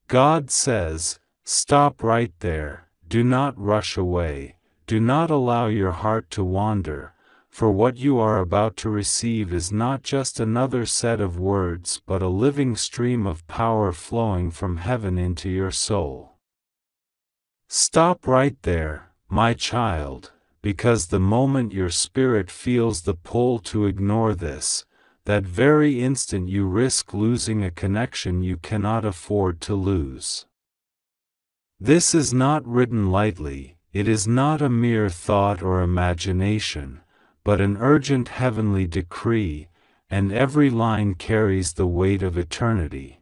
God says, stop right there, do not rush away, do not allow your heart to wander, for what you are about to receive is not just another set of words but a living stream of power flowing from heaven into your soul. Stop right there, my child, because the moment your spirit feels the pull to ignore this, that very instant you risk losing a connection you cannot afford to lose. This is not written lightly, it is not a mere thought or imagination, but an urgent heavenly decree, and every line carries the weight of eternity.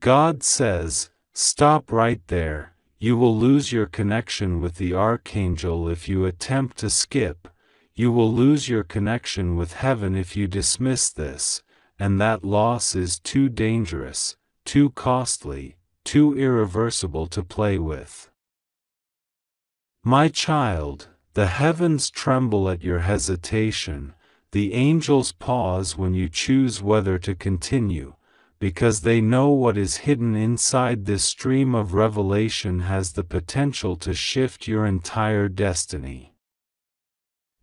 God says, stop right there, you will lose your connection with the Archangel if you attempt to skip, you will lose your connection with heaven if you dismiss this, and that loss is too dangerous, too costly, too irreversible to play with. My child, the heavens tremble at your hesitation, the angels pause when you choose whether to continue, because they know what is hidden inside this stream of revelation has the potential to shift your entire destiny.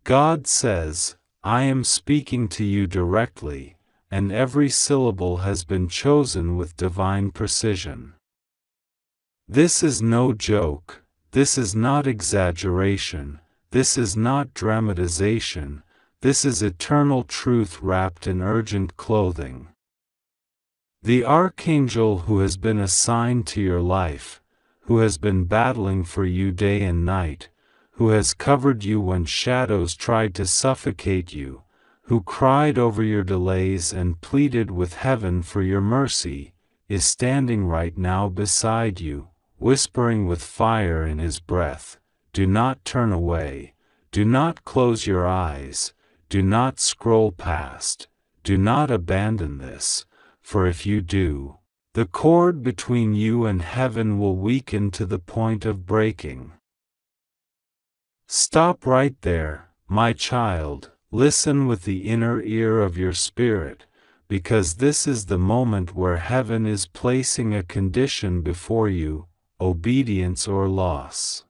God says, I am speaking to you directly, and every syllable has been chosen with divine precision. This is no joke, this is not exaggeration, this is not dramatization, this is eternal truth wrapped in urgent clothing. The Archangel who has been assigned to your life, who has been battling for you day and night, who has covered you when shadows tried to suffocate you, who cried over your delays and pleaded with heaven for your mercy, is standing right now beside you, whispering with fire in his breath, do not turn away, do not close your eyes, do not scroll past, do not abandon this, for if you do, the cord between you and heaven will weaken to the point of breaking. Stop right there, my child, listen with the inner ear of your spirit, because this is the moment where heaven is placing a condition before you, obedience or loss.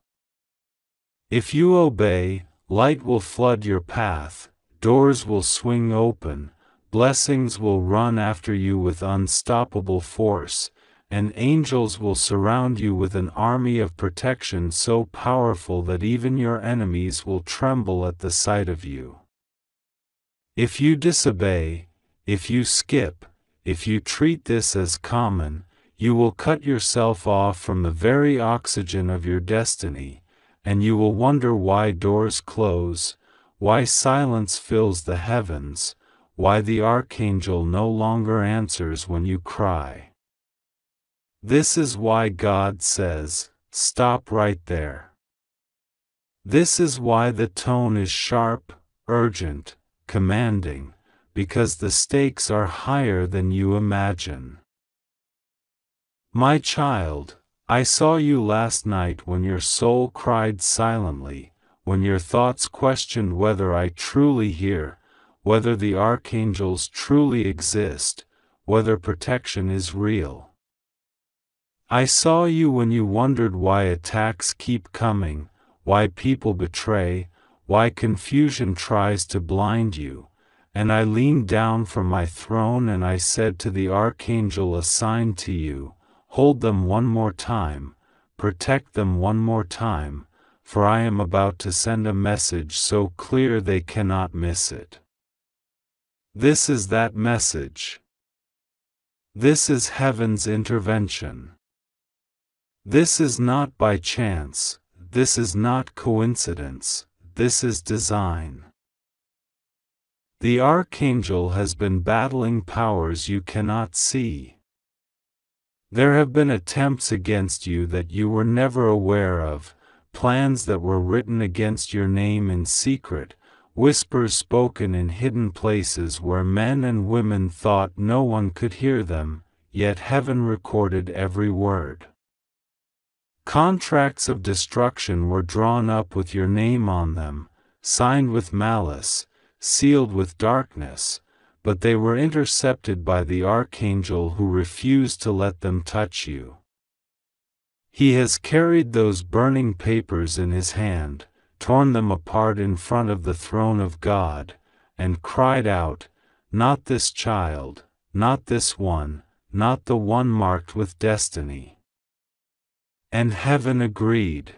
If you obey, light will flood your path, doors will swing open, blessings will run after you with unstoppable force, and angels will surround you with an army of protection so powerful that even your enemies will tremble at the sight of you. If you disobey, if you skip, if you treat this as common, you will cut yourself off from the very oxygen of your destiny, and you will wonder why doors close, why silence fills the heavens, why the Archangel no longer answers when you cry. This is why God says, stop right there. This is why the tone is sharp, urgent, commanding, because the stakes are higher than you imagine. My child, I saw you last night when your soul cried silently, when your thoughts questioned whether I truly hear, whether the archangels truly exist, whether protection is real. I saw you when you wondered why attacks keep coming, why people betray, why confusion tries to blind you, and I leaned down from my throne and I said to the archangel assigned to you, hold them one more time, protect them one more time, for I am about to send a message so clear they cannot miss it. This is that message. This is heaven's intervention. This is not by chance, this is not coincidence, this is design. The Archangel has been battling powers you cannot see. There have been attempts against you that you were never aware of, plans that were written against your name in secret, whispers spoken in hidden places where men and women thought no one could hear them, yet heaven recorded every word. Contracts of destruction were drawn up with your name on them, signed with malice, sealed with darkness, but they were intercepted by the Archangel who refused to let them touch you. He has carried those burning papers in his hand, torn them apart in front of the throne of God, and cried out, "Not this child, not this one, not the one marked with destiny." And heaven agreed.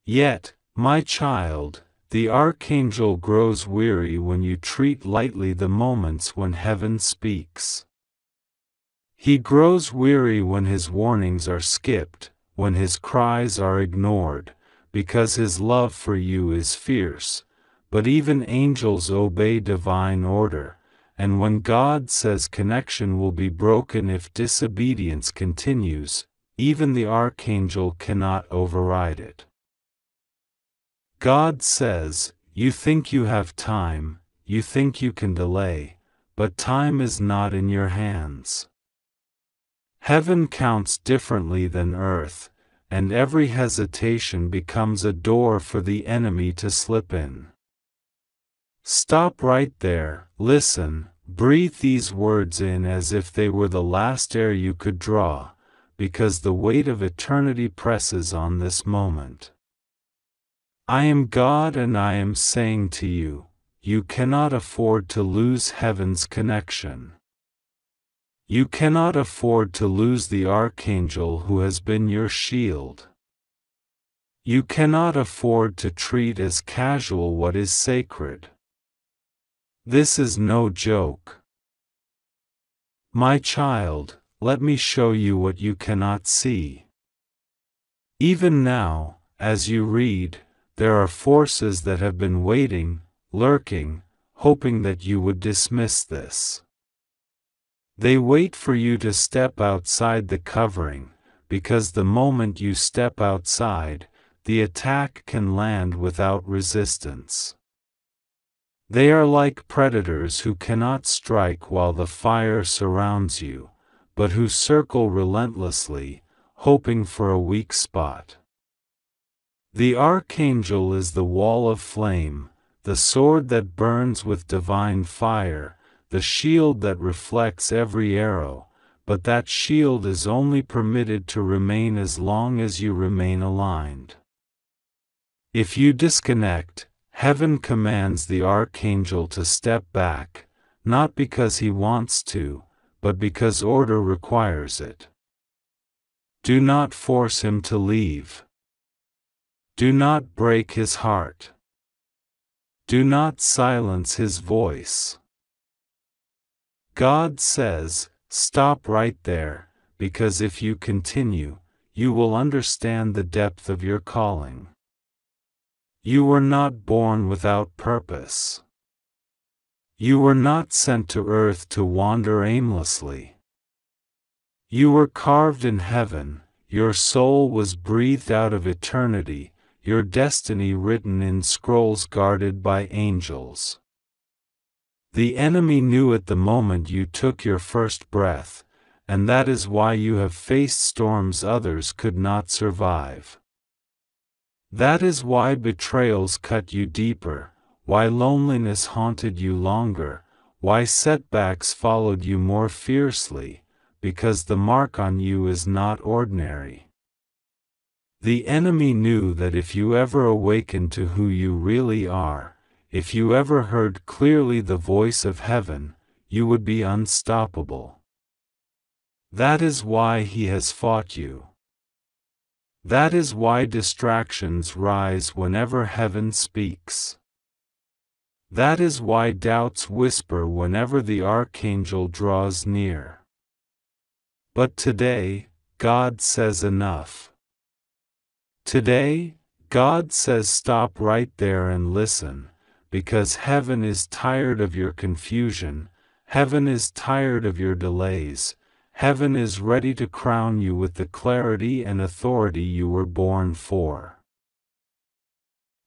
Yet, my child, the Archangel grows weary when you treat lightly the moments when heaven speaks. He grows weary when his warnings are skipped, when his cries are ignored, because his love for you is fierce. But even angels obey divine order, and when God says connection will be broken if disobedience continues, even the Archangel cannot override it. God says, "You think you have time, you think you can delay, but time is not in your hands." Heaven counts differently than earth, and every hesitation becomes a door for the enemy to slip in. Stop right there, listen, breathe these words in as if they were the last air you could draw, because the weight of eternity presses on this moment. I am God, and I am saying to you, you cannot afford to lose heaven's connection. You cannot afford to lose the Archangel who has been your shield. You cannot afford to treat as casual what is sacred. This is no joke. My child, let me show you what you cannot see. Even now, as you read, there are forces that have been waiting, lurking, hoping that you would dismiss this. They wait for you to step outside the covering, because the moment you step outside, the attack can land without resistance. They are like predators who cannot strike while the fire surrounds you, but who circle relentlessly, hoping for a weak spot. The Archangel is the wall of flame, the sword that burns with divine fire, the shield that reflects every arrow, but that shield is only permitted to remain as long as you remain aligned. If you disconnect, heaven commands the Archangel to step back, not because he wants to, but because order requires it. Do not force him to leave. Do not break his heart. Do not silence his voice. God says, stop right there, because if you continue, you will understand the depth of your calling. You were not born without purpose. You were not sent to earth to wander aimlessly. You were carved in heaven, your soul was breathed out of eternity, your destiny written in scrolls guarded by angels. The enemy knew it the moment you took your first breath, and that is why you have faced storms others could not survive. That is why betrayals cut you deeper, why loneliness haunted you longer, why setbacks followed you more fiercely, because the mark on you is not ordinary. The enemy knew that if you ever awakened to who you really are, if you ever heard clearly the voice of heaven, you would be unstoppable. That is why he has fought you. That is why distractions rise whenever heaven speaks. That is why doubts whisper whenever the Archangel draws near. But today, God says enough. Today, God says stop right there and listen, because heaven is tired of your confusion, heaven is tired of your delays, heaven is ready to crown you with the clarity and authority you were born for.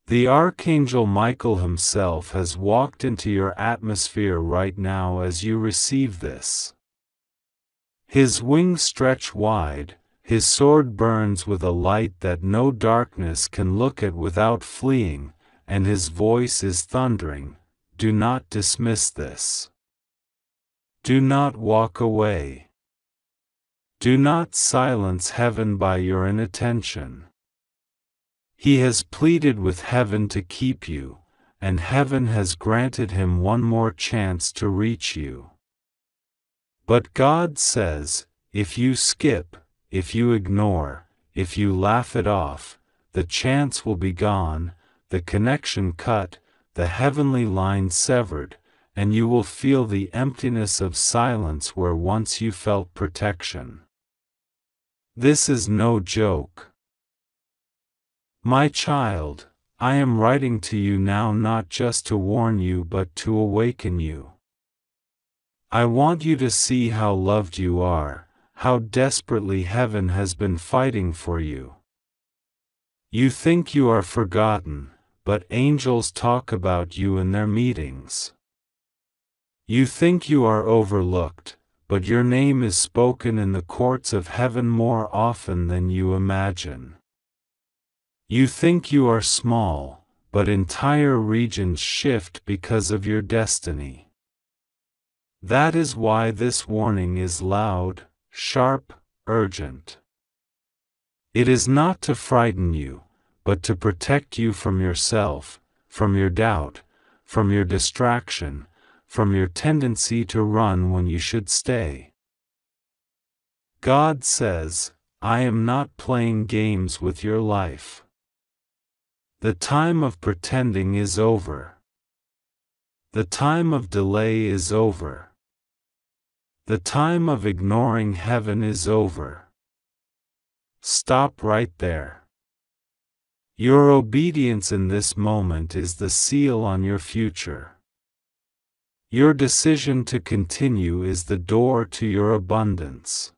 The Archangel Michael himself has walked into your atmosphere right now as you receive this. His wings stretch wide, his sword burns with a light that no darkness can look at without fleeing, and his voice is thundering, "Do not dismiss this. Do not walk away. Do not silence heaven by your inattention. He has pleaded with heaven to keep you, and heaven has granted him one more chance to reach you. But God says, if you skip, if you ignore, if you laugh it off, the chance will be gone, the connection cut, the heavenly line severed, and you will feel the emptiness of silence where once you felt protection. This is no joke. My child, I am writing to you now not just to warn you but to awaken you. I want you to see how loved you are, how desperately heaven has been fighting for you. You think you are forgotten, but angels talk about you in their meetings. You think you are overlooked, but your name is spoken in the courts of heaven more often than you imagine. You think you are small, but entire regions shift because of your destiny. That is why this warning is loud, sharp, urgent. It is not to frighten you, but to protect you from yourself, from your doubt, from your distraction, from your tendency to run when you should stay. God says, I am not playing games with your life. The time of pretending is over. The time of delay is over. The time of ignoring heaven is over. Stop right there. Your obedience in this moment is the seal on your future. Your decision to continue is the door to your abundance.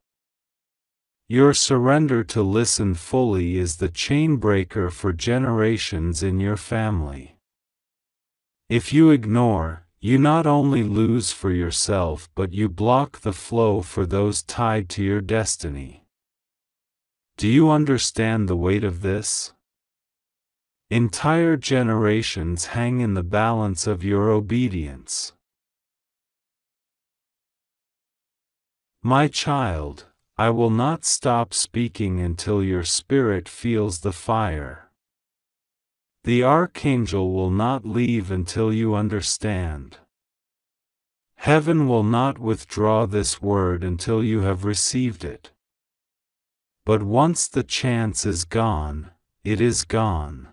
Your surrender to listen fully is the chain breaker for generations in your family. If you ignore, you not only lose for yourself but you block the flow for those tied to your destiny. Do you understand the weight of this? Entire generations hang in the balance of your obedience. My child, I will not stop speaking until your spirit feels the fire. The Archangel will not leave until you understand. Heaven will not withdraw this word until you have received it. But once the chance is gone, it is gone.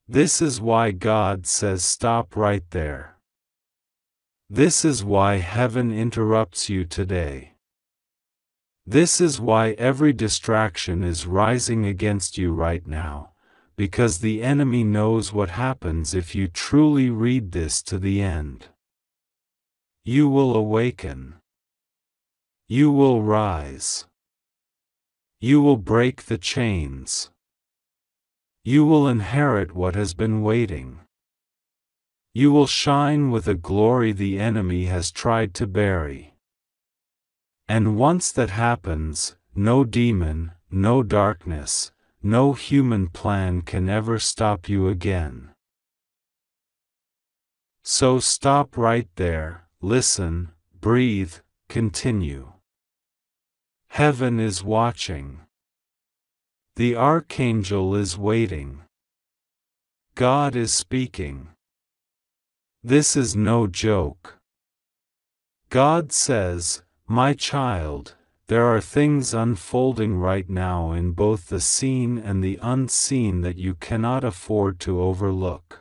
This is why God says stop right there. This is why heaven interrupts you today. This is why every distraction is rising against you right now, because the enemy knows what happens if you truly read this to the end. You will awaken. You will rise. You will break the chains. You will inherit what has been waiting. You will shine with a glory the enemy has tried to bury. And once that happens, no demon, no darkness, no human plan can ever stop you again. So stop right there, listen, breathe, continue. Heaven is watching. The Archangel is waiting. God is speaking. This is no joke. God says, my child, there are things unfolding right now in both the seen and the unseen that you cannot afford to overlook.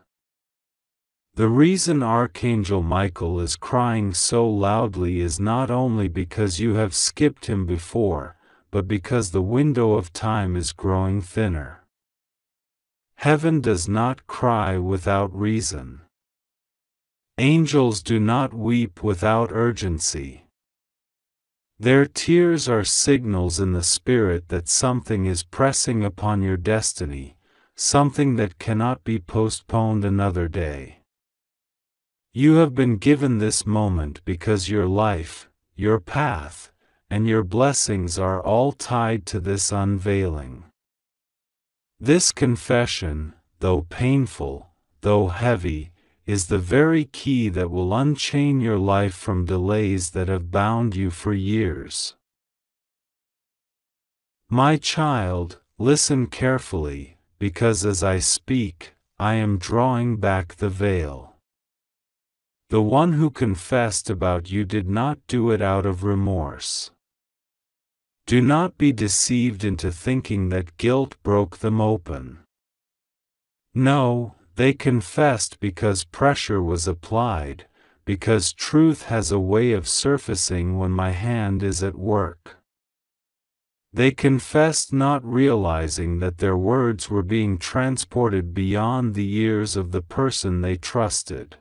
The reason Archangel Michael is crying so loudly is not only because you have skipped him before, but because the window of time is growing thinner. Heaven does not cry without reason. Angels do not weep without urgency. Their tears are signals in the spirit that something is pressing upon your destiny, something that cannot be postponed another day. You have been given this moment because your life, your path, and your blessings are all tied to this unveiling. This confession, though painful, though heavy, is the very key that will unchain your life from delays that have bound you for years. My child, listen carefully, because as I speak, I am drawing back the veil. The one who confessed about you did not do it out of remorse. Do not be deceived into thinking that guilt broke them open. No, they confessed because pressure was applied, because truth has a way of surfacing when my hand is at work. They confessed not realizing that their words were being transported beyond the ears of the person they trusted.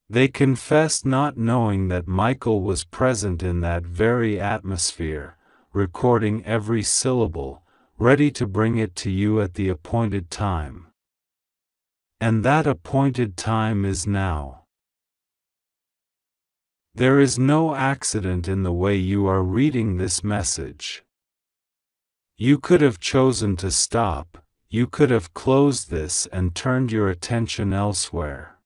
They confessed not knowing that Michael was present in that very atmosphere, recording every syllable, ready to bring it to you at the appointed time. And that appointed time is now. There is no accident in the way you are reading this message. You could have chosen to stop, you could have closed this and turned your attention elsewhere.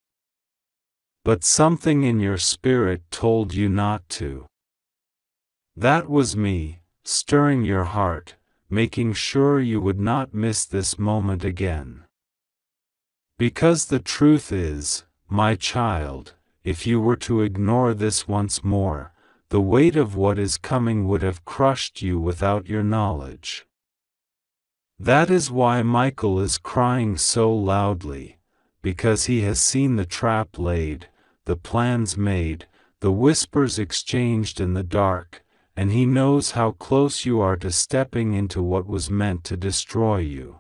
But something in your spirit told you not to. That was me, stirring your heart, making sure you would not miss this moment again. Because the truth is, my child, if you were to ignore this once more, the weight of what is coming would have crushed you without your knowledge. That is why Michael is crying so loudly, because he has seen the trap laid, the plans made, the whispers exchanged in the dark, and he knows how close you are to stepping into what was meant to destroy you.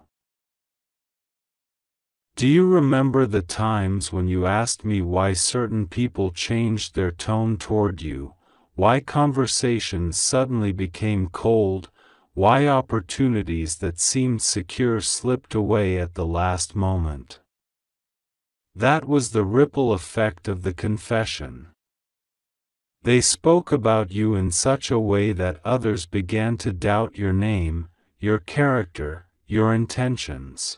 Do you remember the times when you asked me why certain people changed their tone toward you, why conversations suddenly became cold, why opportunities that seemed secure slipped away at the last moment? That was the ripple effect of the confession. They spoke about you in such a way that others began to doubt your name, your character, your intentions.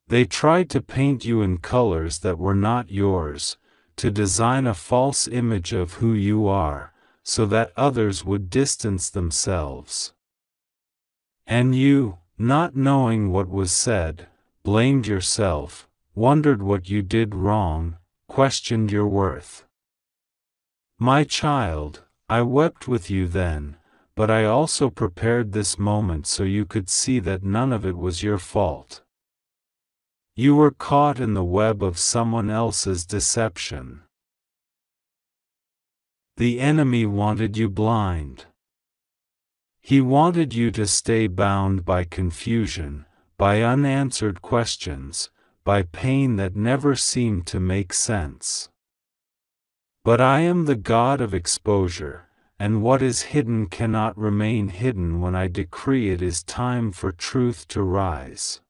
They tried to paint you in colors that were not yours, to design a false image of who you are, so that others would distance themselves. And you, not knowing what was said, blamed yourself, wondered what you did wrong, questioned your worth. My child, I wept with you then, but I also prepared this moment so you could see that none of it was your fault. You were caught in the web of someone else's deception. The enemy wanted you blind. He wanted you to stay bound by confusion, by unanswered questions, by pain that never seemed to make sense. But I am the God of exposure, and what is hidden cannot remain hidden when I decree it is time for truth to rise.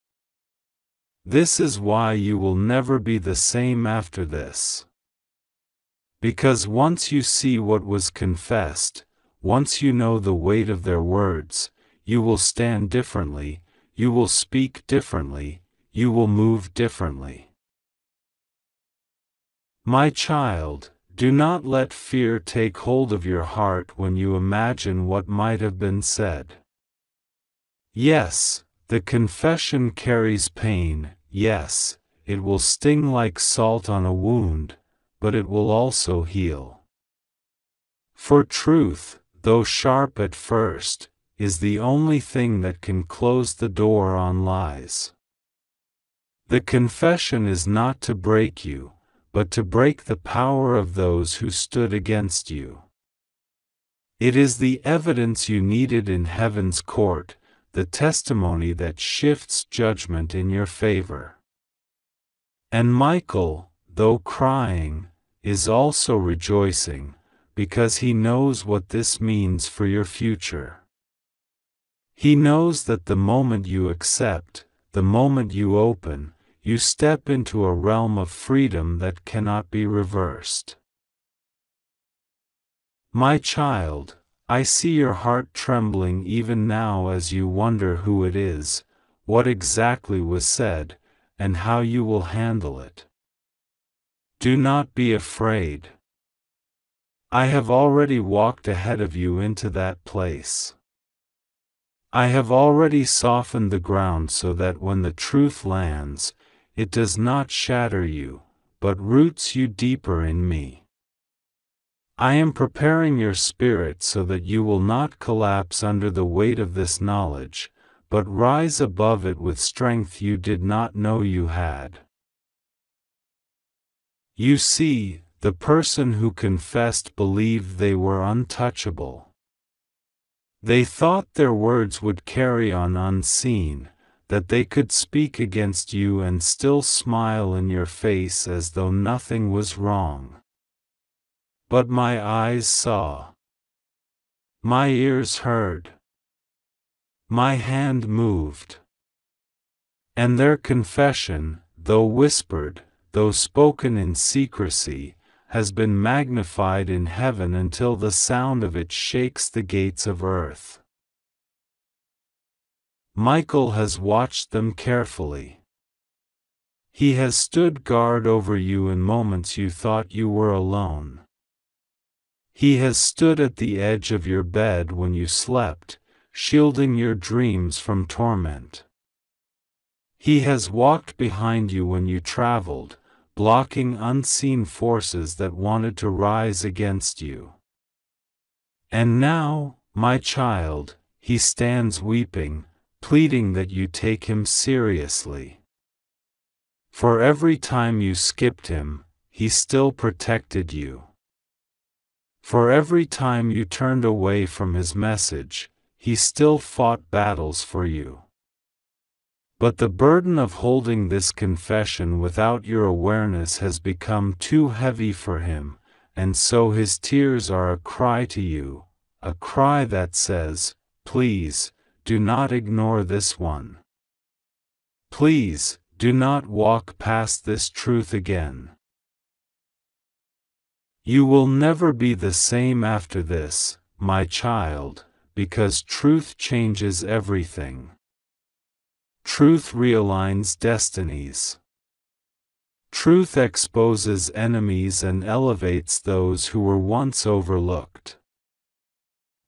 This is why you will never be the same after this. Because once you see what was confessed, once you know the weight of their words, you will stand differently, you will speak differently, you will move differently. My child, do not let fear take hold of your heart when you imagine what might have been said. Yes, the confession carries pain, yes, it will sting like salt on a wound, but it will also heal. For truth, though sharp at first, is the only thing that can close the door on lies. The confession is not to break you, but to break the power of those who stood against you. It is the evidence you needed in heaven's court, the testimony that shifts judgment in your favor. And Michael, though crying, is also rejoicing, because he knows what this means for your future. He knows that the moment you accept, the moment you open, you step into a realm of freedom that cannot be reversed. My child, I see your heart trembling even now as you wonder who it is, what exactly was said, and how you will handle it. Do not be afraid. I have already walked ahead of you into that place. I have already softened the ground so that when the truth lands, it does not shatter you, but roots you deeper in me. I am preparing your spirit so that you will not collapse under the weight of this knowledge, but rise above it with strength you did not know you had. You see, the person who confessed believed they were untouchable. They thought their words would carry on unseen, that they could speak against you and still smile in your face as though nothing was wrong. But my eyes saw. My ears heard. My hand moved. And their confession, though whispered, though spoken in secrecy, has been magnified in heaven until the sound of it shakes the gates of earth. Michael has watched them carefully. He has stood guard over you in moments you thought you were alone. He has stood at the edge of your bed when you slept, shielding your dreams from torment. He has walked behind you when you traveled, blocking unseen forces that wanted to rise against you. And now, my child, he stands weeping, pleading that you take him seriously. For every time you skipped him, he still protected you. For every time you turned away from his message, he still fought battles for you. But the burden of holding this confession without your awareness has become too heavy for him, and so his tears are a cry to you, a cry that says, "Please, do not ignore this one. Please, do not walk past this truth again. You will never be the same after this, my child, because truth changes everything. Truth realigns destinies. Truth exposes enemies and elevates those who were once overlooked.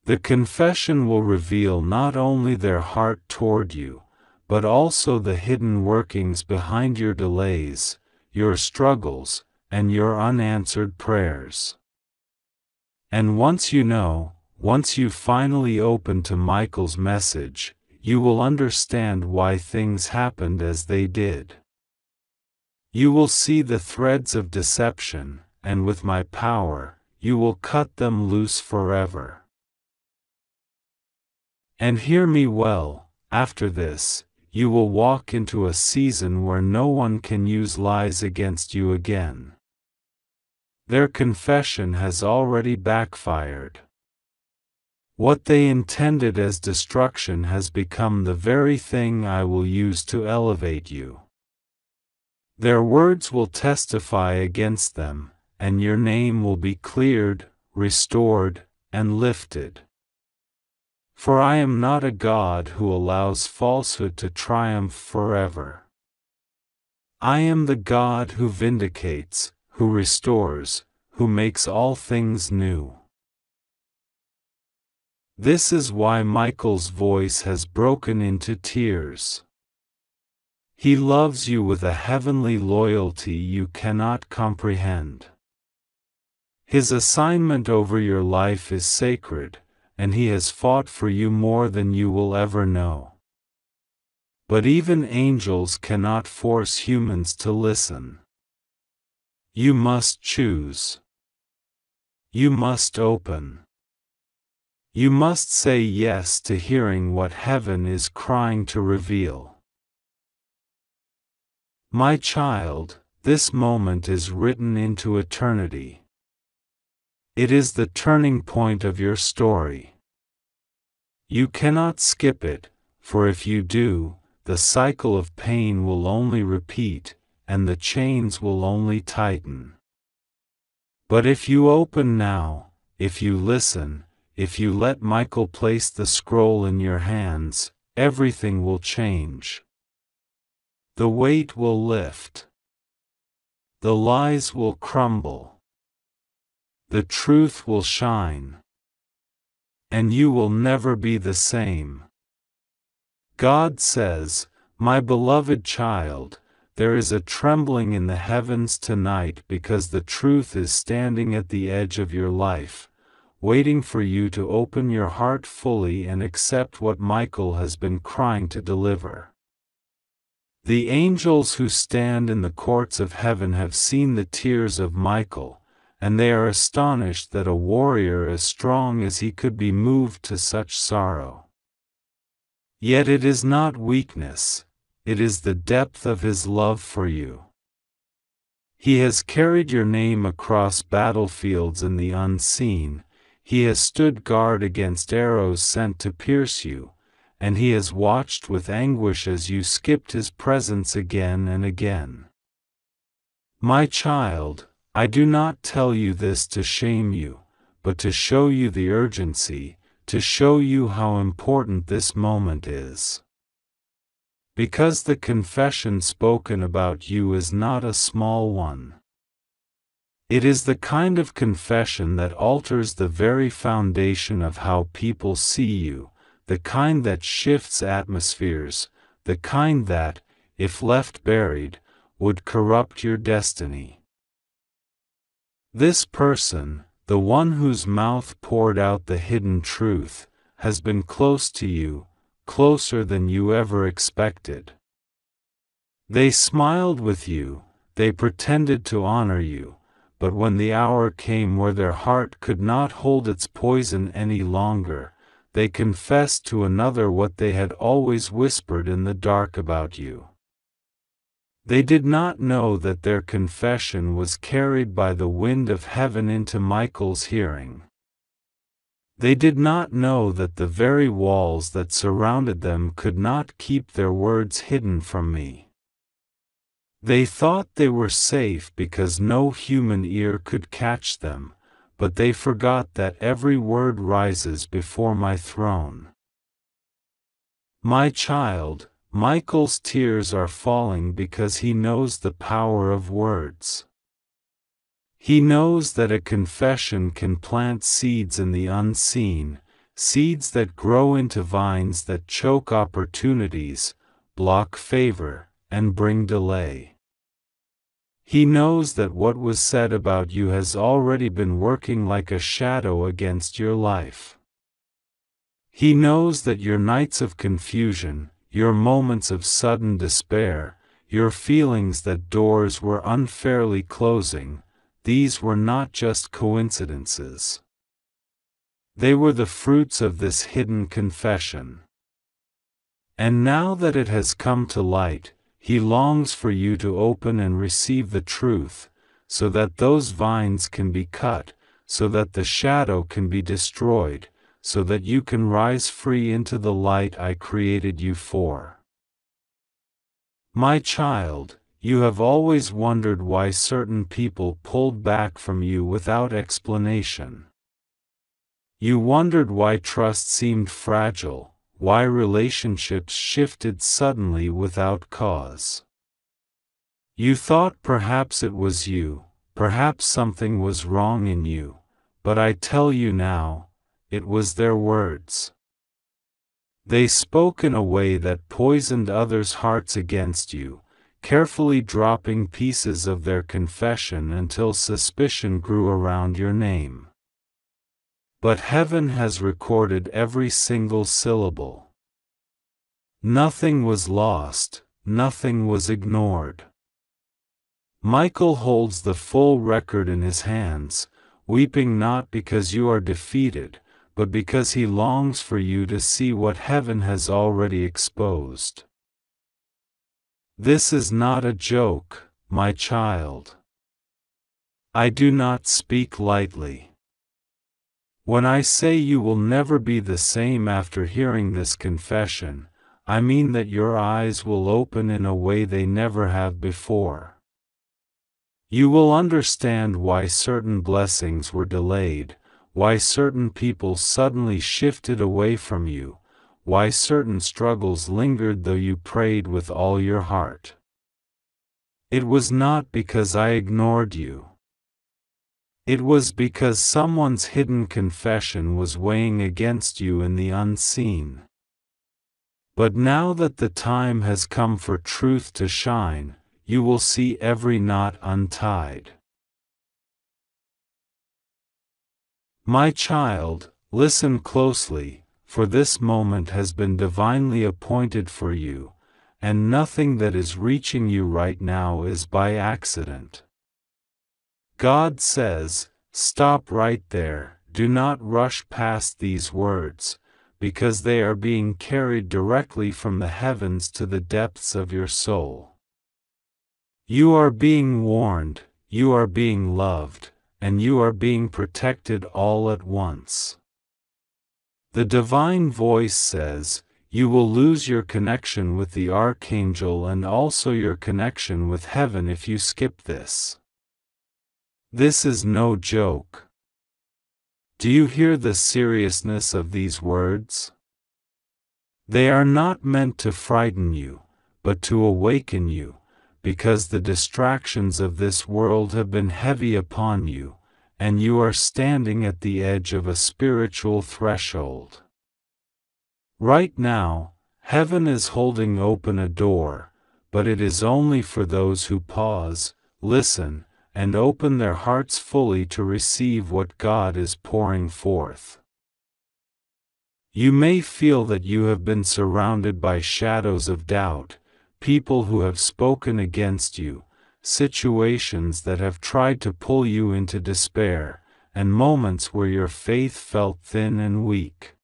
The confession will reveal not only their heart toward you, but also the hidden workings behind your delays, your struggles, and your unanswered prayers. And once you know, once you finally open to Michael's message, you will understand why things happened as they did. You will see the threads of deception, and with my power, you will cut them loose forever. And hear me well, after this, you will walk into a season where no one can use lies against you again. Their confession has already backfired. What they intended as destruction has become the very thing I will use to elevate you. Their words will testify against them, and your name will be cleared, restored, and lifted. For I am not a God who allows falsehood to triumph forever. I am the God who vindicates, who restores, who makes all things new. This is why Michael's voice has broken into tears. He loves you with a heavenly loyalty you cannot comprehend. His assignment over your life is sacred, and he has fought for you more than you will ever know. But even angels cannot force humans to listen. You must choose. You must open. You must say yes to hearing what heaven is crying to reveal. My child, this moment is written into eternity. It is the turning point of your story. You cannot skip it, for if you do, the cycle of pain will only repeat, and the chains will only tighten. But if you open now, if you listen, if you let Michael place the scroll in your hands, everything will change. The weight will lift. The lies will crumble. The truth will shine. And you will never be the same. God says, "My beloved child, there is a trembling in the heavens tonight because the truth is standing at the edge of your life, waiting for you to open your heart fully and accept what Michael has been crying to deliver." The angels who stand in the courts of heaven have seen the tears of Michael, and they are astonished that a warrior as strong as he could be moved to such sorrow. Yet it is not weakness, it is the depth of his love for you. He has carried your name across battlefields in the unseen, he has stood guard against arrows sent to pierce you, and he has watched with anguish as you skipped his presence again and again. My child, I do not tell you this to shame you, but to show you the urgency, to show you how important this moment is. Because the confession spoken about you is not a small one. It is the kind of confession that alters the very foundation of how people see you, the kind that shifts atmospheres, the kind that, if left buried, would corrupt your destiny. This person, the one whose mouth poured out the hidden truth, has been close to you, closer than you ever expected. They smiled with you, they pretended to honor you, but when the hour came where their heart could not hold its poison any longer, they confessed to another what they had always whispered in the dark about you. They did not know that their confession was carried by the wind of heaven into Michael's hearing. They did not know that the very walls that surrounded them could not keep their words hidden from me. They thought they were safe because no human ear could catch them, but they forgot that every word rises before my throne. My child, Michael's tears are falling because he knows the power of words. He knows that a confession can plant seeds in the unseen, seeds that grow into vines that choke opportunities, block favor, and bring delay. He knows that what was said about you has already been working like a shadow against your life. He knows that your nights of confusion, your moments of sudden despair, your feelings that doors were unfairly closing, these were not just coincidences. They were the fruits of this hidden confession. And now that it has come to light, he longs for you to open and receive the truth, so that those vines can be cut, so that the shadow can be destroyed, so that you can rise free into the light I created you for. My child, you have always wondered why certain people pulled back from you without explanation. You wondered why trust seemed fragile, why relationships shifted suddenly without cause. You thought perhaps it was you, perhaps something was wrong in you, but I tell you now, it was their words. They spoke in a way that poisoned others' hearts against you, carefully dropping pieces of their confession until suspicion grew around your name. But heaven has recorded every single syllable. Nothing was lost, nothing was ignored. Michael holds the full record in his hands, weeping not because you are defeated, but because he longs for you to see what heaven has already exposed. This is not a joke, my child. I do not speak lightly. When I say you will never be the same after hearing this confession, I mean that your eyes will open in a way they never have before. You will understand why certain blessings were delayed, why certain people suddenly shifted away from you, why certain struggles lingered though you prayed with all your heart. It was not because I ignored you. It was because someone's hidden confession was weighing against you in the unseen. But now that the time has come for truth to shine, you will see every knot untied. My child, listen closely, for this moment has been divinely appointed for you, and nothing that is reaching you right now is by accident. God says, stop right there, do not rush past these words, because they are being carried directly from the heavens to the depths of your soul. You are being warned, you are being loved, and you are being protected all at once. The divine voice says, you will lose your connection with the Archangel and also your connection with heaven if you skip this. This is no joke. Do you hear the seriousness of these words? They are not meant to frighten you, but to awaken you, because the distractions of this world have been heavy upon you, and you are standing at the edge of a spiritual threshold. Right now, heaven is holding open a door, but it is only for those who pause, listen, and open their hearts fully to receive what God is pouring forth. You may feel that you have been surrounded by shadows of doubt, people who have spoken against you, situations that have tried to pull you into despair, and moments where your faith felt thin and weak.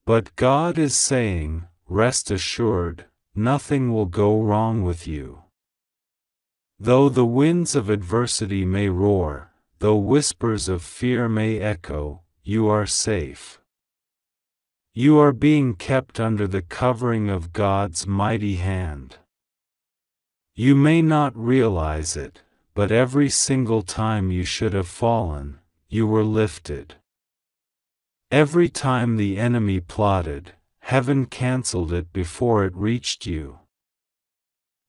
But God is saying, rest assured, nothing will go wrong with you. Though the winds of adversity may roar, though whispers of fear may echo, you are safe. You are being kept under the covering of God's mighty hand. You may not realize it, but every single time you should have fallen, you were lifted. Every time the enemy plotted, heaven canceled it before it reached you.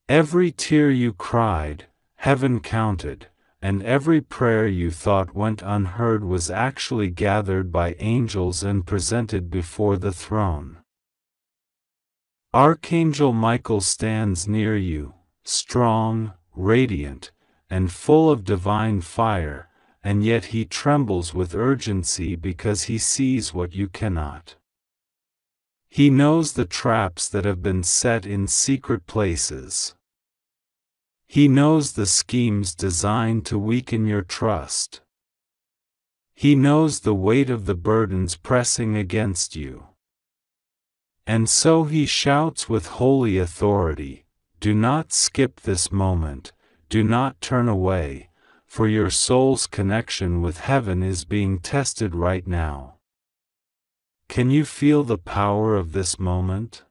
Every tear you cried, heaven counted, and every prayer you thought went unheard was actually gathered by angels and presented before the throne. Archangel Michael stands near you, strong, radiant, and full of divine fire, and yet he trembles with urgency because he sees what you cannot. He knows the traps that have been set in secret places. He knows the schemes designed to weaken your trust. He knows the weight of the burdens pressing against you. And so he shouts with holy authority, do not skip this moment, do not turn away, for your soul's connection with heaven is being tested right now. Can you feel the power of this moment?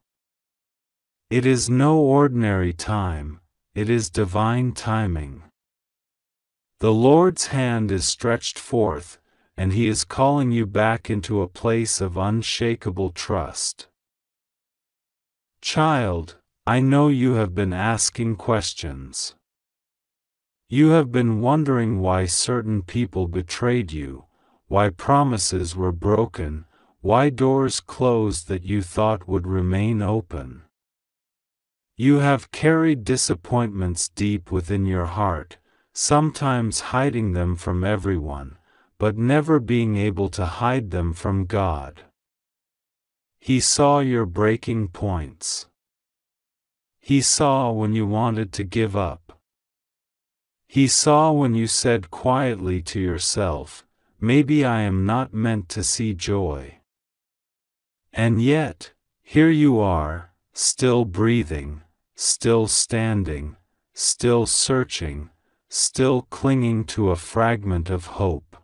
It is no ordinary time, it is divine timing. The Lord's hand is stretched forth, and He is calling you back into a place of unshakable trust. Child, I know you have been asking questions. You have been wondering why certain people betrayed you, why promises were broken, why doors closed that you thought would remain open. You have carried disappointments deep within your heart, sometimes hiding them from everyone, but never being able to hide them from God. He saw your breaking points. He saw when you wanted to give up. He saw when you said quietly to yourself, maybe I am not meant to see joy. And yet, here you are, still breathing, still standing, still searching, still clinging to a fragment of hope.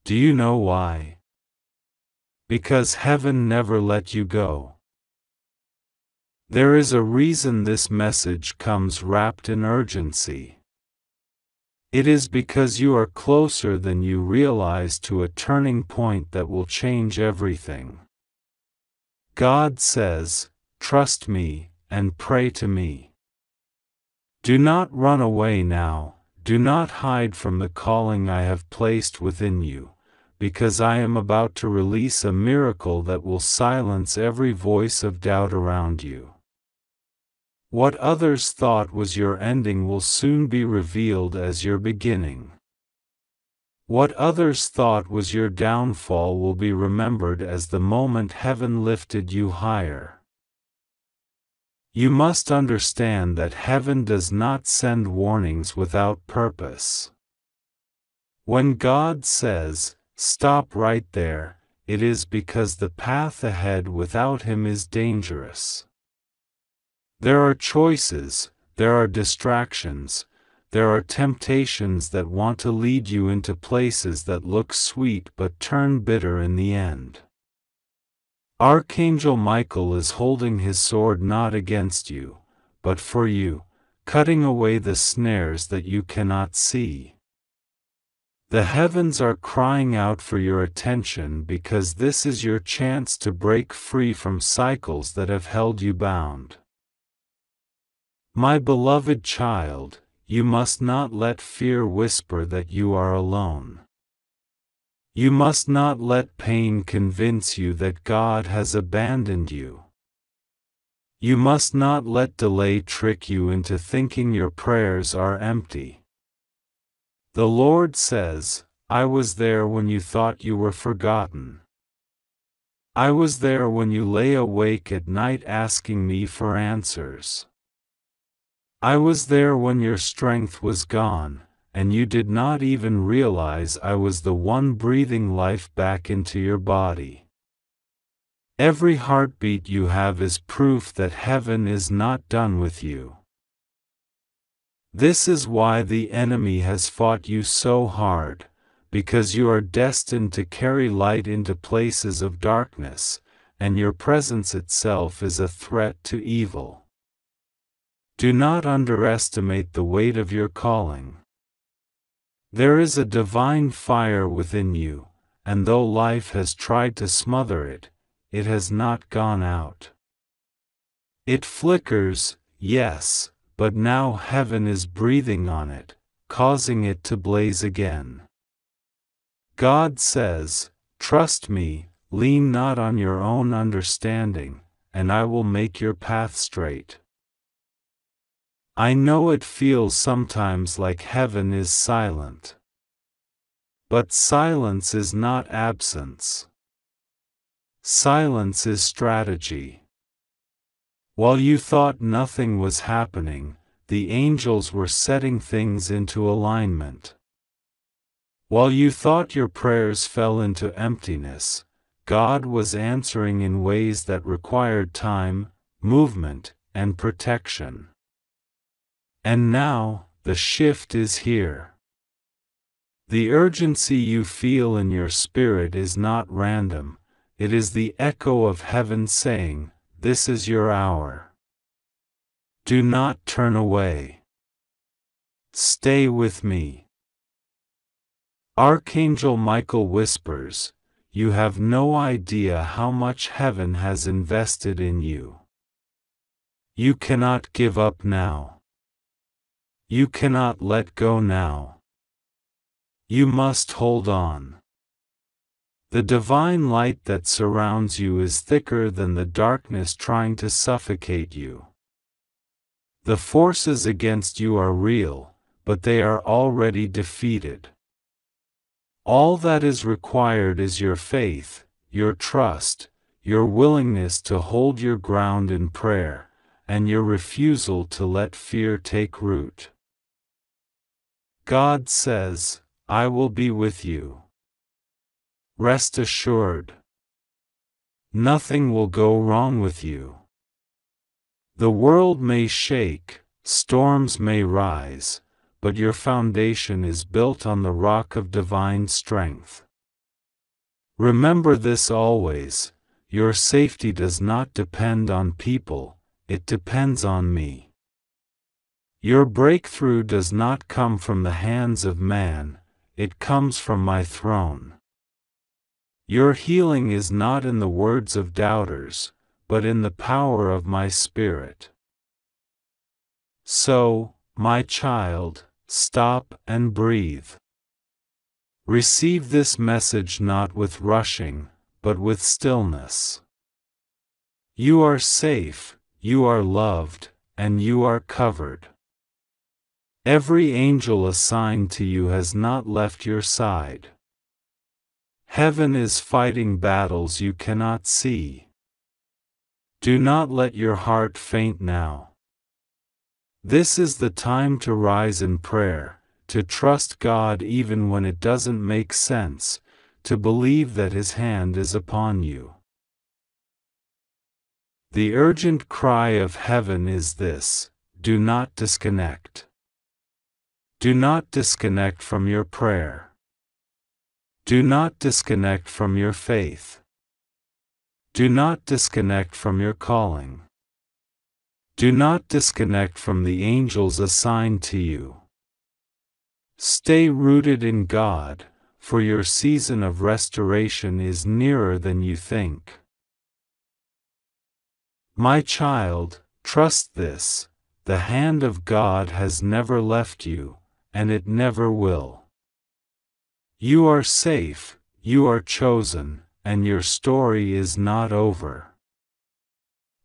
Do you know why? Because heaven never let you go. There is a reason this message comes wrapped in urgency. It is because you are closer than you realize to a turning point that will change everything. God says, trust me, and pray to me. Do not run away now, do not hide from the calling I have placed within you, because I am about to release a miracle that will silence every voice of doubt around you. What others thought was your ending will soon be revealed as your beginning. What others thought was your downfall will be remembered as the moment heaven lifted you higher. You must understand that heaven does not send warnings without purpose. When God says, "Stop right there," it is because the path ahead without Him is dangerous. There are choices, there are distractions, there are temptations that want to lead you into places that look sweet but turn bitter in the end. Archangel Michael is holding his sword not against you, but for you, cutting away the snares that you cannot see. The heavens are crying out for your attention because this is your chance to break free from cycles that have held you bound. My beloved child, you must not let fear whisper that you are alone. You must not let pain convince you that God has abandoned you. You must not let delay trick you into thinking your prayers are empty. The Lord says, "I was there when you thought you were forgotten. I was there when you lay awake at night asking me for answers. I was there when your strength was gone, and you did not even realize I was the one breathing life back into your body. Every heartbeat you have is proof that heaven is not done with you. This is why the enemy has fought you so hard, because you are destined to carry light into places of darkness, and your presence itself is a threat to evil. Do not underestimate the weight of your calling. There is a divine fire within you, and though life has tried to smother it, it has not gone out. It flickers, yes, but now heaven is breathing on it, causing it to blaze again. God says, "Trust me, lean not on your own understanding, and I will make your path straight." I know it feels sometimes like heaven is silent. But silence is not absence. Silence is strategy. While you thought nothing was happening, the angels were setting things into alignment. While you thought your prayers fell into emptiness, God was answering in ways that required time, movement, and protection. And now, the shift is here. The urgency you feel in your spirit is not random, it is the echo of heaven saying, "This is your hour. Do not turn away. Stay with me." Archangel Michael whispers, "You have no idea how much heaven has invested in you. You cannot give up now. You cannot let go now. You must hold on. The divine light that surrounds you is thicker than the darkness trying to suffocate you. The forces against you are real, but they are already defeated. All that is required is your faith, your trust, your willingness to hold your ground in prayer, and your refusal to let fear take root. God says, "I will be with you. Rest assured. Nothing will go wrong with you. The world may shake, storms may rise, but your foundation is built on the rock of divine strength. Remember this always, your safety does not depend on people, it depends on me. Your breakthrough does not come from the hands of man, it comes from my throne. Your healing is not in the words of doubters, but in the power of my Spirit. So, My child, stop and breathe. Receive this message not with rushing, but with stillness. You are safe, you are loved, and you are covered. Every angel assigned to you has not left your side. Heaven is fighting battles you cannot see. Do not let your heart faint now. This is the time to rise in prayer, to trust God even when it doesn't make sense, to believe that His hand is upon you. The urgent cry of heaven is this: do not disconnect. Do not disconnect from your prayer. Do not disconnect from your faith. Do not disconnect from your calling. Do not disconnect from the angels assigned to you. Stay rooted in God, for your season of restoration is nearer than you think. My child, trust this: the hand of God has never left you, and it never will. You are safe, you are chosen, and your story is not over.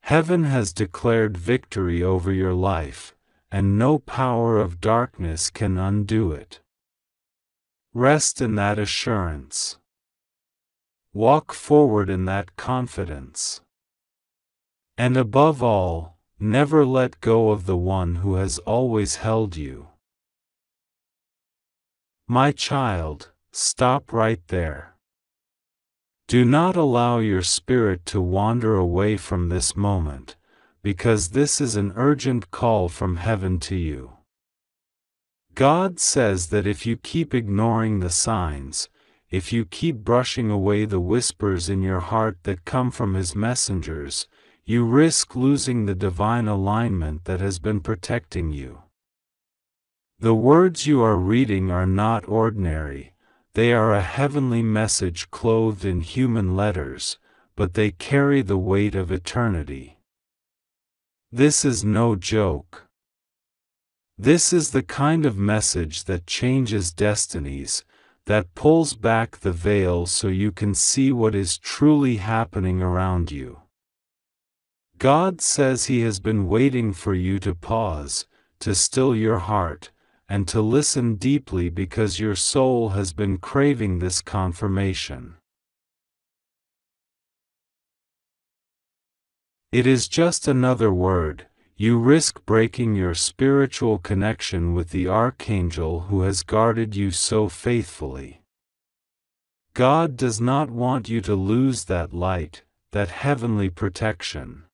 Heaven has declared victory over your life, and no power of darkness can undo it. Rest in that assurance. Walk forward in that confidence. And above all, never let go of the one who has always held you. My child, stop right there. Do not allow your spirit to wander away from this moment, because this is an urgent call from heaven to you. God says that if you keep ignoring the signs, if you keep brushing away the whispers in your heart that come from His messengers, you risk losing the divine alignment that has been protecting you. The words you are reading are not ordinary. They are a heavenly message clothed in human letters, but they carry the weight of eternity. This is no joke. This is the kind of message that changes destinies, that pulls back the veil so you can see what is truly happening around you. God says He has been waiting for you to pause, to still your heart, and to listen deeply because your soul has been craving this confirmation. It is just another word. You risk breaking your spiritual connection with the Archangel who has guarded you so faithfully. God does not want you to lose that light, that heavenly protection.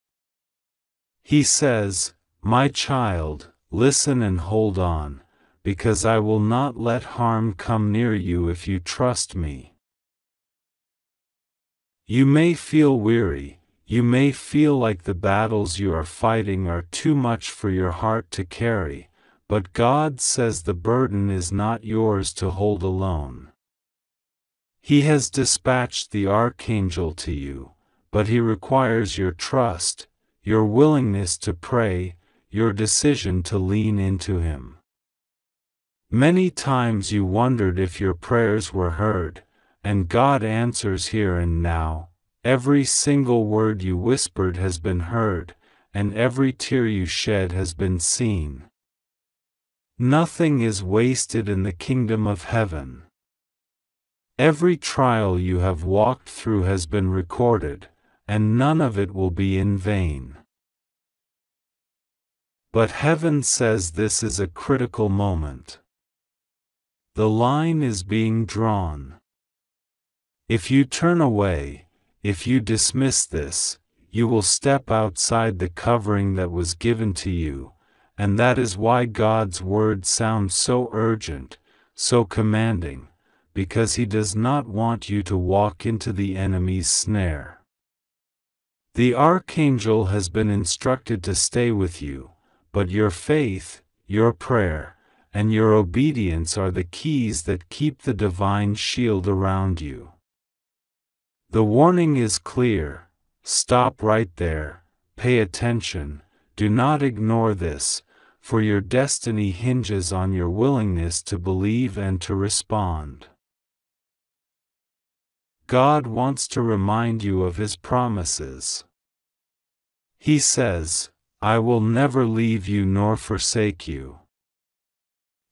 He says, "My child, listen and hold on, because I will not let harm come near you if you trust me." You may feel weary, you may feel like the battles you are fighting are too much for your heart to carry, but God says the burden is not yours to hold alone. He has dispatched the Archangel to you, but He requires your trust, your willingness to pray, your decision to lean into Him. Many times you wondered if your prayers were heard, and God answers here and now. Every single word you whispered has been heard, and every tear you shed has been seen. Nothing is wasted in the kingdom of heaven. Every trial you have walked through has been recorded, and none of it will be in vain. But heaven says this is a critical moment. The line is being drawn. If you turn away, if you dismiss this, you will step outside the covering that was given to you, and that is why God's word sounds so urgent, so commanding, because He does not want you to walk into the enemy's snare. The Archangel has been instructed to stay with you, but your faith, your prayer, and your obedience are the keys that keep the divine shield around you. The warning is clear: stop right there, pay attention, do not ignore this, for your destiny hinges on your willingness to believe and to respond. God wants to remind you of His promises. He says, "I will never leave you nor forsake you.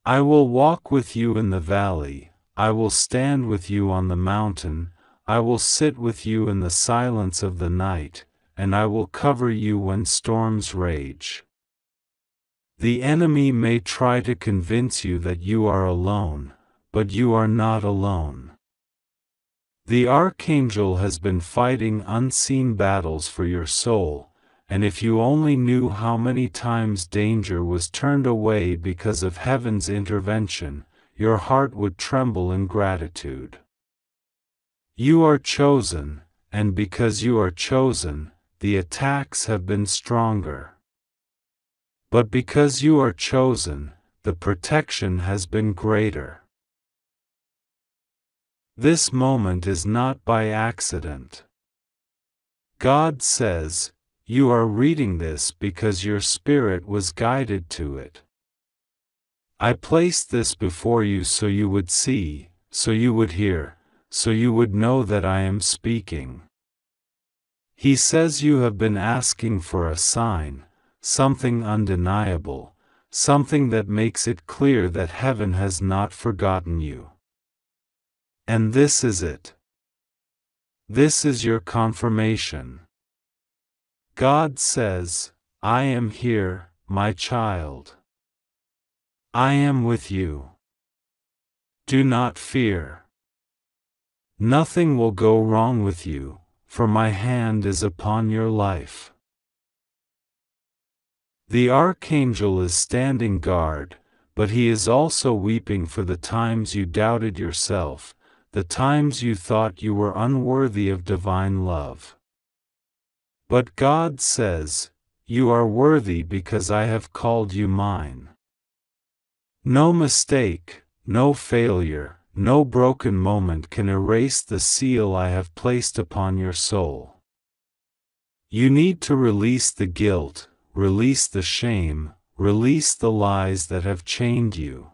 I will walk with you in the valley, I will stand with you on the mountain, I will sit with you in the silence of the night, and I will cover you when storms rage." The enemy may try to convince you that you are alone, but you are not alone. The Archangel has been fighting unseen battles for your soul, and if you only knew how many times danger was turned away because of heaven's intervention, your heart would tremble in gratitude. You are chosen, and because you are chosen, the attacks have been stronger. But because you are chosen, the protection has been greater. This moment is not by accident. God says, "You are reading this because your spirit was guided to it. I placed this before you so you would see, so you would hear, so you would know that I am speaking." He says you have been asking for a sign, something undeniable, something that makes it clear that heaven has not forgotten you. And this is it. This is your confirmation. God says, "I am here, my child. I am with you. Do not fear. Nothing will go wrong with you, for my hand is upon your life." The Archangel is standing guard, but he is also weeping for the times you doubted yourself, the times you thought you were unworthy of divine love. But God says, "You are worthy because I have called you mine." No mistake, no failure, no broken moment can erase the seal I have placed upon your soul. You need to release the guilt, release the shame, release the lies that have chained you.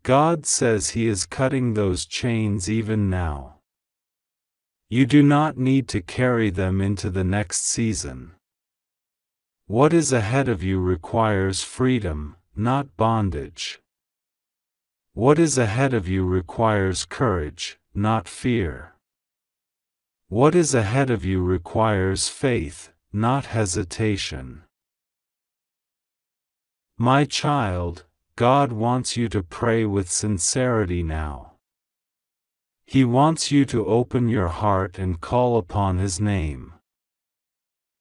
God says He is cutting those chains even now. You do not need to carry them into the next season. What is ahead of you requires freedom, not bondage. What is ahead of you requires courage, not fear. What is ahead of you requires faith, not hesitation. My child, God wants you to pray with sincerity now. He wants you to open your heart and call upon His name.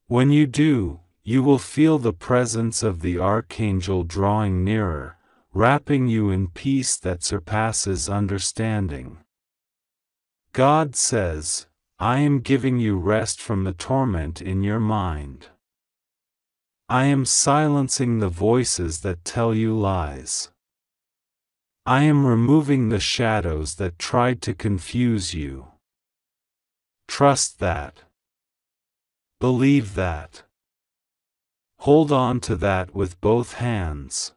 When you do, you will feel the presence of the Archangel drawing nearer, wrapping you in peace that surpasses understanding. God says, "I am giving you rest from the torment in your mind. I am silencing the voices that tell you lies. I am removing the shadows that tried to confuse you." Trust that. Believe that. Hold on to that with both hands.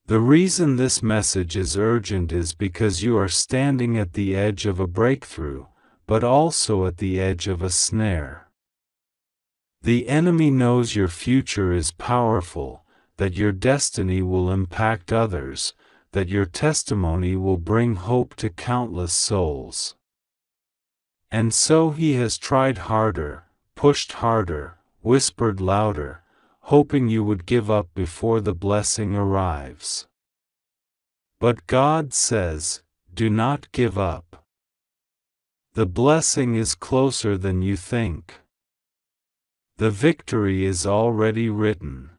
The reason this message is urgent is because you are standing at the edge of a breakthrough, but also at the edge of a snare. The enemy knows your future is powerful, that your destiny will impact others, that your testimony will bring hope to countless souls. And so he has tried harder, pushed harder, whispered louder, hoping you would give up before the blessing arrives. But God says, "Do not give up. The blessing is closer than you think. The victory is already written.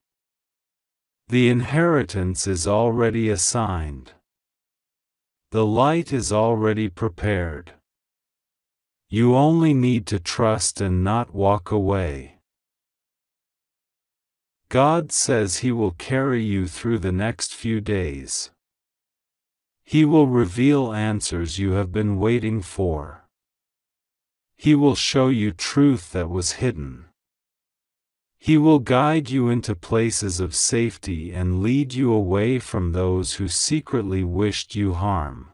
The inheritance is already assigned. The light is already prepared. You only need to trust and not walk away." God says He will carry you through the next few days. He will reveal answers you have been waiting for. He will show you truth that was hidden. He will guide you into places of safety and lead you away from those who secretly wished you harm.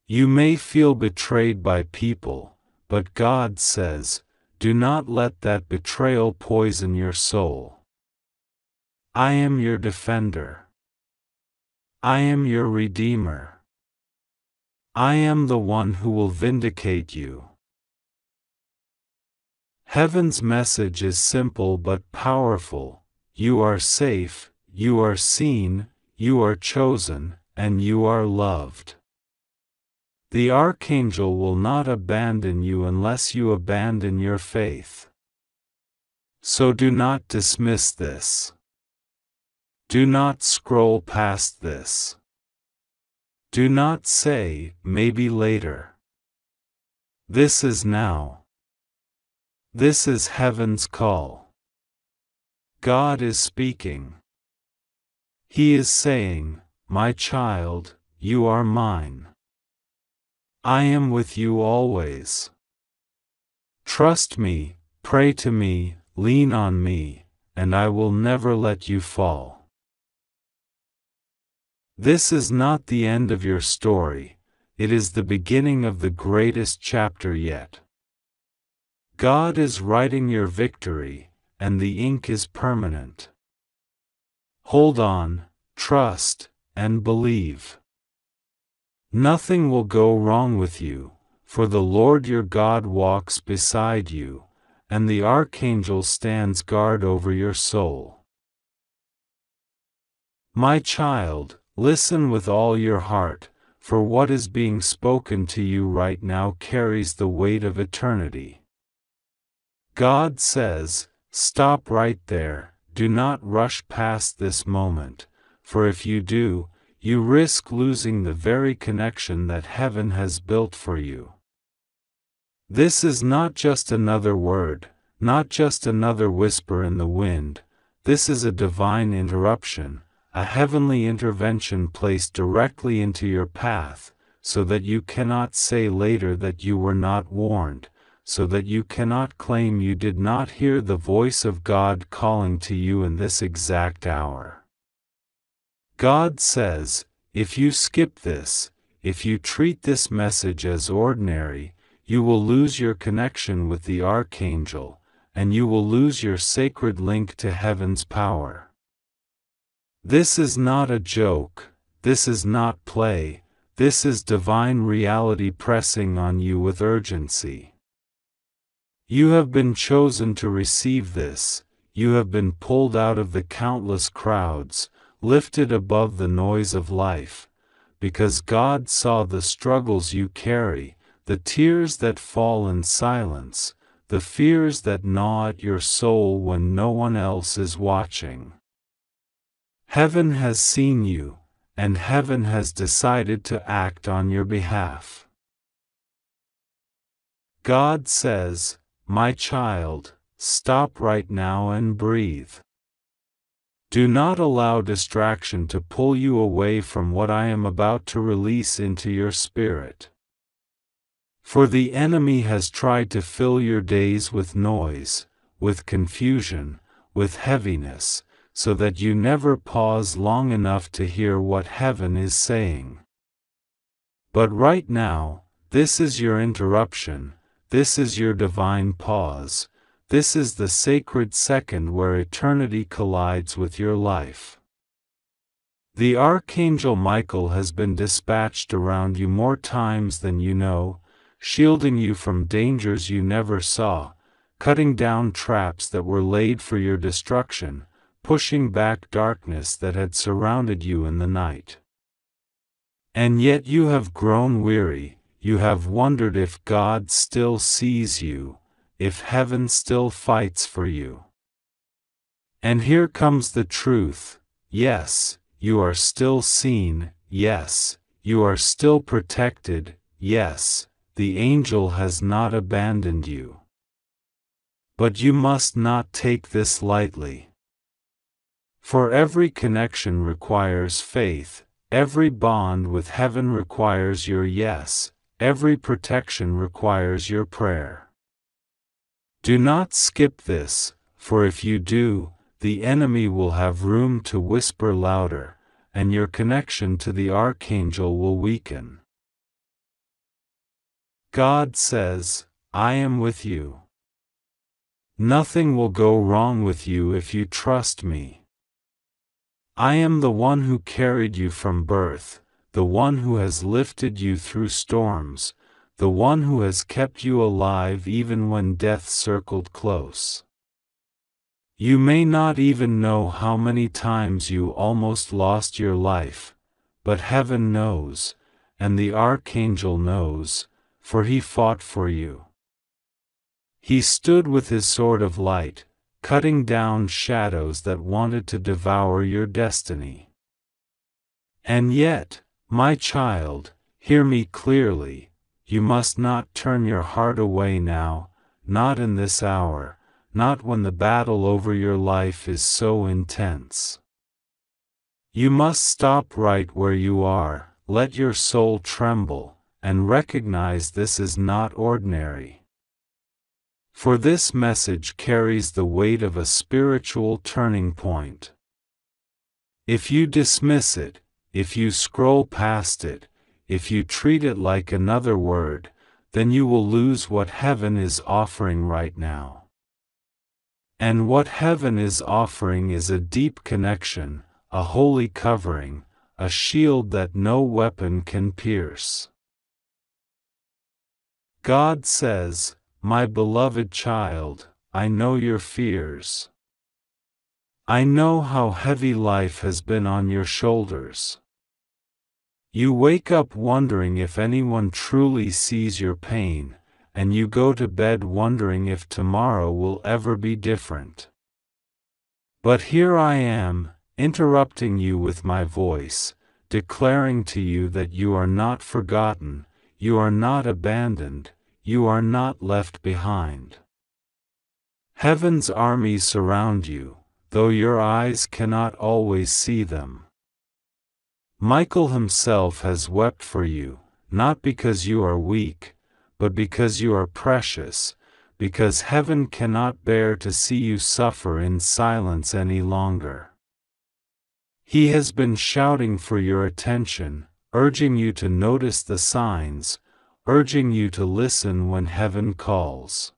You may feel betrayed by people, but God says, do not let that betrayal poison your soul. I am your defender. I am your redeemer. I am the one who will vindicate you. Heaven's message is simple but powerful. You are safe, you are seen, you are chosen, and you are loved. The Archangel will not abandon you unless you abandon your faith. So do not dismiss this. Do not scroll past this. Do not say, maybe later. This is now. This is heaven's call. God is speaking. He is saying, my child, you are mine. I am with you always. Trust me, pray to me, lean on me, and I will never let you fall. This is not the end of your story, it is the beginning of the greatest chapter yet. God is writing your victory, and the ink is permanent. Hold on, trust, and believe. Nothing will go wrong with you, for the Lord your God walks beside you, and the Archangel stands guard over your soul. My child, listen with all your heart, for what is being spoken to you right now carries the weight of eternity. God says, stop right there, do not rush past this moment, for if you do, you risk losing the very connection that heaven has built for you. This is not just another word, not just another whisper in the wind, this is a divine interruption, a heavenly intervention placed directly into your path, so that you cannot say later that you were not warned, so that you cannot claim you did not hear the voice of God calling to you in this exact hour. God says, if you skip this, if you treat this message as ordinary, you will lose your connection with the Archangel, and you will lose your sacred link to heaven's power. This is not a joke, this is not play, this is divine reality pressing on you with urgency. You have been chosen to receive this, you have been pulled out of the countless crowds, lifted above the noise of life, because God saw the struggles you carry, the tears that fall in silence, the fears that gnaw at your soul when no one else is watching. Heaven has seen you, and heaven has decided to act on your behalf. God says, my child, stop right now and breathe. Do not allow distraction to pull you away from what I am about to release into your spirit. For the enemy has tried to fill your days with noise, with confusion, with heaviness, so that you never pause long enough to hear what heaven is saying. But right now, this is your interruption, this is your divine pause. This is the sacred second where eternity collides with your life. The Archangel Michael has been dispatched around you more times than you know, shielding you from dangers you never saw, cutting down traps that were laid for your destruction, pushing back darkness that had surrounded you in the night. And yet you have grown weary, you have wondered if God still sees you, if heaven still fights for you. And here comes the truth, yes, you are still seen, yes, you are still protected, yes, the angel has not abandoned you. But you must not take this lightly. For every connection requires faith, every bond with heaven requires your yes, every protection requires your prayer. Do not skip this, for if you do, the enemy will have room to whisper louder, and your connection to the Archangel will weaken. God says, I am with you. Nothing will go wrong with you if you trust me. I am the one who carried you from birth, the one who has lifted you through storms, the one who has kept you alive even when death circled close. You may not even know how many times you almost lost your life, but heaven knows, and the Archangel knows, for he fought for you. He stood with his sword of light, cutting down shadows that wanted to devour your destiny. And yet, my child, hear me clearly, you must not turn your heart away now, not in this hour, not when the battle over your life is so intense. You must stop right where you are, let your soul tremble, and recognize this is not ordinary. For this message carries the weight of a spiritual turning point. If you dismiss it, if you scroll past it, if you treat it like another word, then you will lose what heaven is offering right now. And what heaven is offering is a deep connection, a holy covering, a shield that no weapon can pierce. God says, my beloved child, I know your fears. I know how heavy life has been on your shoulders. You wake up wondering if anyone truly sees your pain, and you go to bed wondering if tomorrow will ever be different. But here I am, interrupting you with my voice, declaring to you that you are not forgotten, you are not abandoned, you are not left behind. Heaven's armies surround you, though your eyes cannot always see them. Michael himself has wept for you, not because you are weak, but because you are precious, because heaven cannot bear to see you suffer in silence any longer. He has been shouting for your attention, urging you to notice the signs, urging you to listen when heaven calls.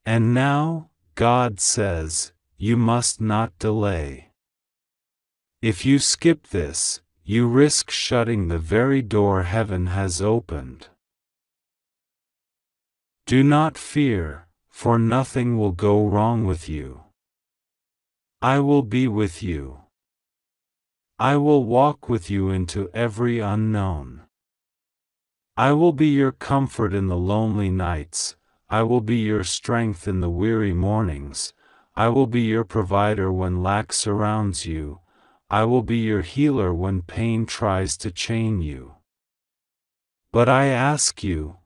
And now, God says, you must not delay. If you skip this, you risk shutting the very door heaven has opened. Do not fear, for nothing will go wrong with you. I will be with you. I will walk with you into every unknown. I will be your comfort in the lonely nights, I will be your strength in the weary mornings, I will be your provider when lack surrounds you, I will be your healer when pain tries to chain you. But I ask you,